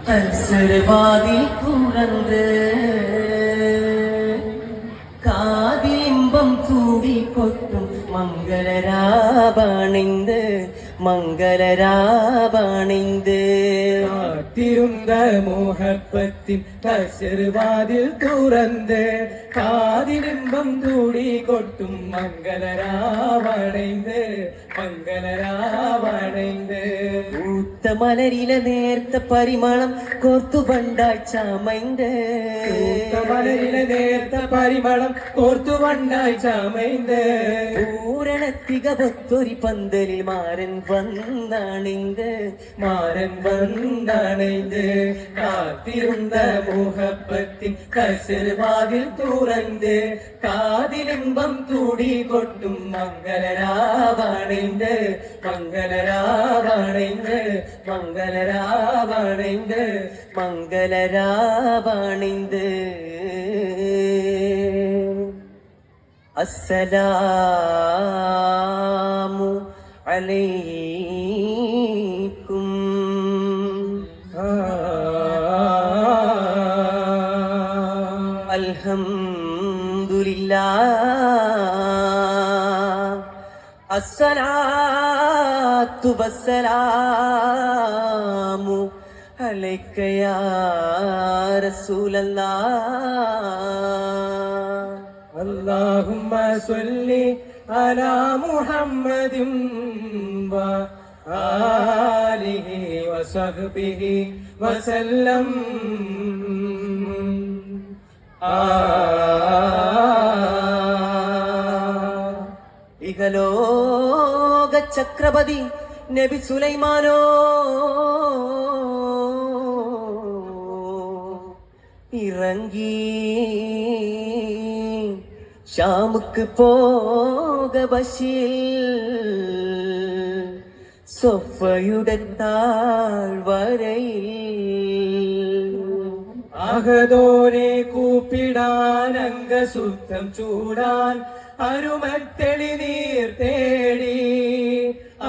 കൽസരവാതിൽ തുറന്ന് കാതിലിമ്പം ചൂടിക്കൊട്ടും മംഗളരാവണിന്ത് മംഗളരാവണിന്ത് കാത്തിരുந்த മോഹപ്പത്തിൻ കൽസരവാതിൽ തുറന്ന് കാതിലിമ്പം ചൂടിക്കൊട്ടും മംഗളരാവണിന്ത് മംഗളരാവണിന്ത് പൂത്ത മലരിലെ നേർത്ത പരിമളം കോർത്തു വണ്ടായി ചമൈന്ത് മലരിലെ നേർത്ത പരിമളം കോർത്തു വണ്ടായി ചമൈന്ത് പൂരണത്തിക പൊത്തൊരി പന്തലിൽ മാരൻ വന്നണിന്ത് മാരൻ വന്നണിന്ത് കാത്തിരുந்த മോഹപ്പത്തിൻ കൽസരവാതിൽ തുറന്ന് കാതിലിമ്പം തൂടി കൊട്ടും മംഗളരാവണിന്ത് മംഗളരാവണിന്ത് മംഗളരാവണിന്ത് മംഗളരാവണിന്ത് അസ്സലാമു അലൈക്കും അൽഹംദുലില്ലാഹ് അസ്സലാത്തു വസ്സലാമു അലൈക യാ റസൂലല്ലാഹ് اللهم صل على محمد وآله وصحبه وسلم ഇഹലോക ചക്രപതി നബി സുലൈമാനോ ഇറങ്ങി ഷാമുക്ക് പോക ബശീർ സൊഫയുടെ താഴ്വരയിൽ അഹദോനെ കൂപ്പിടാൻ അംഗശുദ്ധം ചൂടാൻ അരുമത്തെളി നീർ തേടി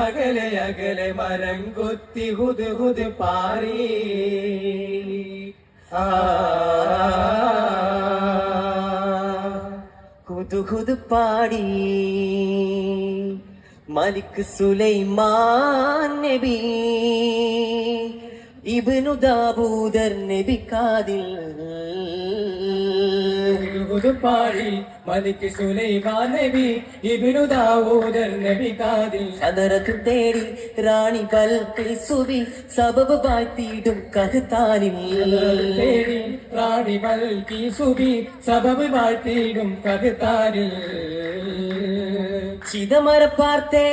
അകലെ അകലെ മരം കൊത്തി ഹുദ് ഹുദ് പാറി ഹുദ് പാടി മലിക് സുലൈമാൻ നബി ഇബ്നു ദാവൂദർ നബി കാദിൽ പാടി മലിക് സുലൈമാൻ നബി ഇബ്നു ദാവൂദർ നബി കാദിൽ സദറത്ത് തേടി റാണി ബൽഖീസുബി സബബ് വാഴ്ത്തിയിടും കഹ്താനിൽ തേടി റാണി ബൽഖീസുബി സബബ് വാഴ്ത്തിയിടും കഹ്താനിൽ ചിദമര പാർത്തേ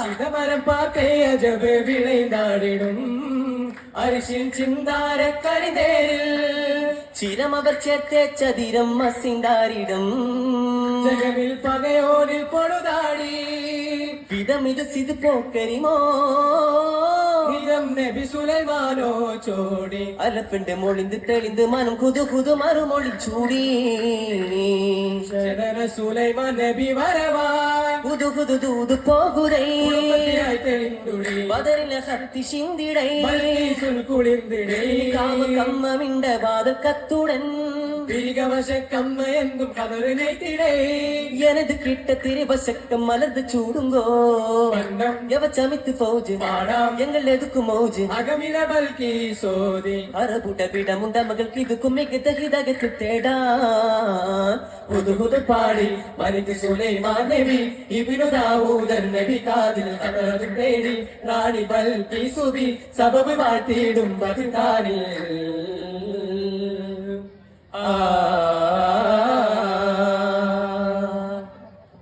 ചിദമരം പാർത്തേ അജബ് വിളൈന്താടിടും അരിശിൽ ചിന്താര കരിതേരിൽ ചിരമവർ ചേർത്തേ ചതിരം മസിന്താരിടം ജഗമിൽ പകയോരിൽ പൊടുതാടി വിധമിത് സിത് പോക്കരിമോ ഇതം നബി സുലൈമാനോ ചോടി അലപ്പിന്റെ മൊളിന്ത് തെളിന്ത് മനം കുതു കുതു മറുമൊളി ചൂടി ശരണ സുലൈമാൻ നബി വരവായി കുതു കുതു ദൂത് പോകുരൈ തെളിന്തുടി ബദറിലെ കത്തി ശിന്തിടൈ കുളിർന്നിടൈ കാമ കമ്മമിണ്ട വാതിൽ കത്തുടൻ തിരികവശക്കമ്മ എന്തും കതറിനേറ്റിടേ எனது கிட்ட திரிவசக்கம் மலர்ந்து சூடுங்கோ எவ சமித்து பௌஜ் எங்கள் எதுக்கு மௌஜ் அகமில பல்கி சோதி அரபுட விட முண்ட மகளுக்கு இதுக்கும் மிக தகிதகத்து தேடா புது புது பாடி மலிக் சுலைமான் நபி இப்னு தாவூதர் நபி காதில் சதரது தேடி ராணி பல்கி சுபி சபபு வாழ்த்திடும் பகுதானில்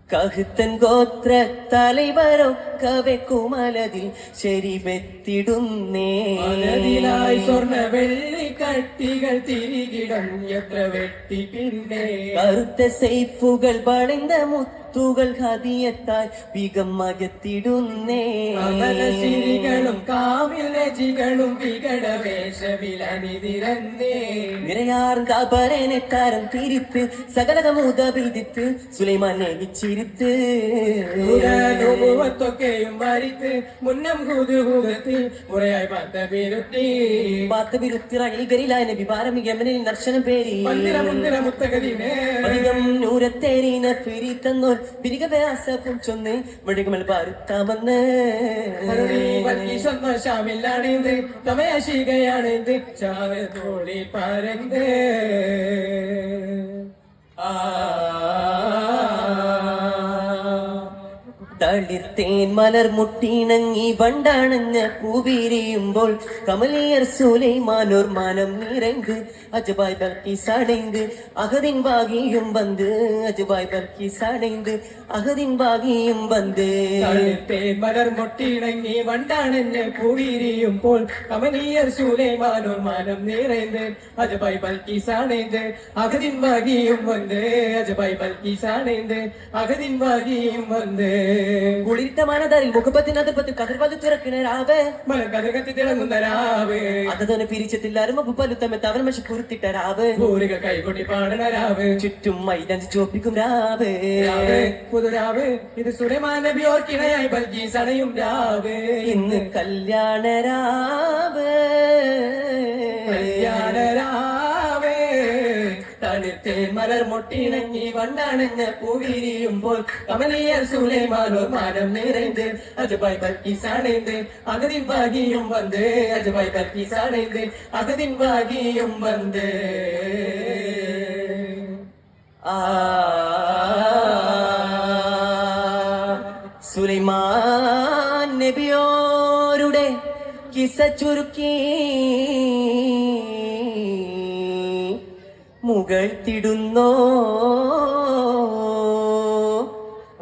കഹ്തൻ ഗോത്ര തലവരൊക്കവെ കുമലതിൽ ശരിവെത്തിടുന്നേ സ്വർണ്ണ വെള്ളി കട്ടികൾ തിരികിടം എത്ര വെട്ടി പിന്നെ കറുത്ത സൈഫുകൾ വളഞ്ഞ മുത്ത് മുത്തുകൾ ഹദിയത്തായി വികമകത്തിടുന്നേ അമരശിരികളും കാവിൽ രജികളും വികടവേഷവിലണിതിരന്നേ നിറയാർന്നപരനക്കാരൻ തിരിത്ത് സകലകമൂത പിടിത്ത് സുലൈമാനെ വിച്ചിരുത്ത് ൊക്കെയും മരിത്ത് മുന്നം കൂതുകൂകത്ത് മുറയായി പാത്ത വിരുത്തിറങ്ങികരിലായ നബി പാരമി യമനിൽ ദർശനം പേരി മുത്തകതിനെ അധികം നൂരത്തേരീന പിരി തന്നോർ പിരികവ്യാസവും ചൊന്ന് മടികമൽ പാരുത്താമെന്ന് സന്തോഷമില്ലാണിത് തമയാശികയാണിത് ചാവത്തോളി പരന്ത് തളിർത്തേൻ മലർ മുട്ടിണങ്ങി വണ്ടാണഞ്ഞ പൂവിരിയുമ്പോൾ കമലിയർ സുലൈമാനോർ മാനം നിറந்து அஜபாய் பல்கீஸ் அடைந்து அகதின் பாகியும் வந்து அஜபாய் பல்கீஸ் அடைந்து அகதின் பாகியும் வந்து തളിർത്തേൻ മലർ മുട്ടിണങ്ങി വണ്ടാണഞ്ഞ പൂവിരിയുമ്പോൾ കമലിയർ സുലൈമാനോർ മാനം നിറந்து അജബായ് ബൽക്കീസ് അണൈந்து അകതിൻ ഭാഗിയും വന്ന് അജബായ് ബൽക്കീസ് അണൈந்து അകതിൻ ഭാഗിയും വന്ന് കുളിർത്ത മനതാരിൽ മുഖപ്പത്തിനകത്ത് കതിർവത് തുറക്കിണരാവ് മലക്കഥകത്തി തിളങ്ങുന്ന രാവ് അതോനെ പിരിച്ചത്തില്ലാരും പലുത്തമ്മ തവനമശ കുരുത്തിട്ട രാവ് പൂരിക കൈകൊട്ടി പാടണ രാവ് ചുറ്റും മൈലഞ്ച് ചോപ്പിക്കും രാവ് പുതുരാവ് ഇത് സുലൈമാൻ നബി ഓർക്കിണയായി ബൽക്കീസ് അണയും രാവ് ഇന്ന് കല്യാണ രാവ് കല്യാണരാവേ തളിർത്തേൻ മലർ മുട്ടിണങ്ങി വണ്ടാണെന്ന് പൂവിരിയുമ്പോൾ കമലിയർ സുലൈമാനോർ മാനം നിറந்து അജബായ് ബൽക്കീസ് അണൈந்து അകതിൻ ഭാഗിയും வந்து അജബായ് ബൽക്കീസ് അണൈந்து അകതിൻ ഭാഗിയും வந்து സുലൈമാൻ നബിയോരുടെ കിസ്സ ചുരുക്കി മുകഴ്ത്തിടുന്നോ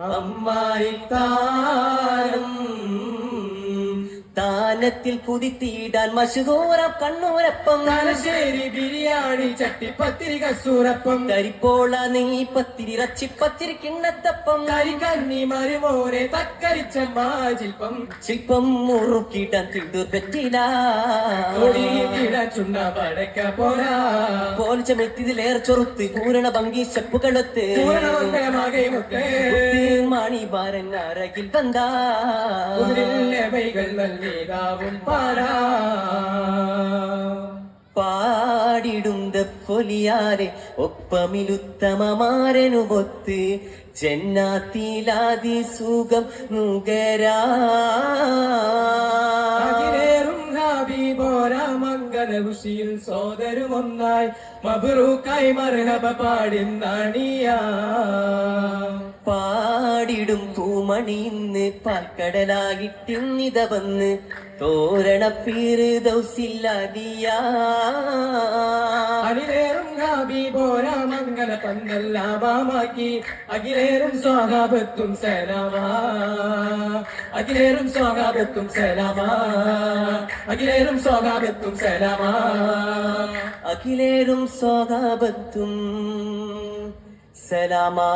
അമ്മായി താരം താനത്തിൽ കുതിത്തിയിടാൻ മഷുകൂറ കണ്ണൂരപ്പം തലശ്ശേരി ബിരിയാണി ചട്ടിപ്പത്തിരി കസൂരപ്പം കരിപ്പോള നെയ്യ് പത്തിരി ഇറച്ചിപ്പത്തിരി കിണ്ണത്തപ്പം കരിക്കന്നി മരുമോനെ തക്കരിച്ച മാജിൽപ്പം ശില്പം മുറുക്കിടാൻ തിണ്ടൂർ പറ്റില്ല ചുണ്ണ പടക്ക പോരാ പോലിച്ചമെത്തിതിലേറെ ചൊറുത്ത് പൂരണ ഭംഗി ചെപ്പുകളത്ത് മണി ബാരൻ അരകിൽ വന്നാ മൈകൾ നൽകിയതാവും പാടാ പാടിടുന്ന പൊലിയാരെ ഒപ്പമിലുത്തമമാരനുമൊത്ത് ജന്നാത്തിലാതി സുഖം നുകരാ മംഗലകുശിയിൽ സോദരുമൊന്നായി മബ്റൂക്കായി മർഹബ പാടിന്നാണിയാ പാടിടും പൂമണി ഇന്ന് പാൽക്കടലാകിട്ടിന്നിത വന്ന് തോരണ പീറ് ദൗസില്ലാതിയാ അഖിലേറും ഹബീബോര മംഗല പന്തല്ലാമാക്കി അഖിലേറും സ്വാഗതത്തും സലാമാ അഖിലേറും സ്വാഗതത്തും സലാമാ അഖിലേറും സ്വാഗതത്തും സലാമാ അഖിലേറും സ്വാഗതത്തും സലാമാ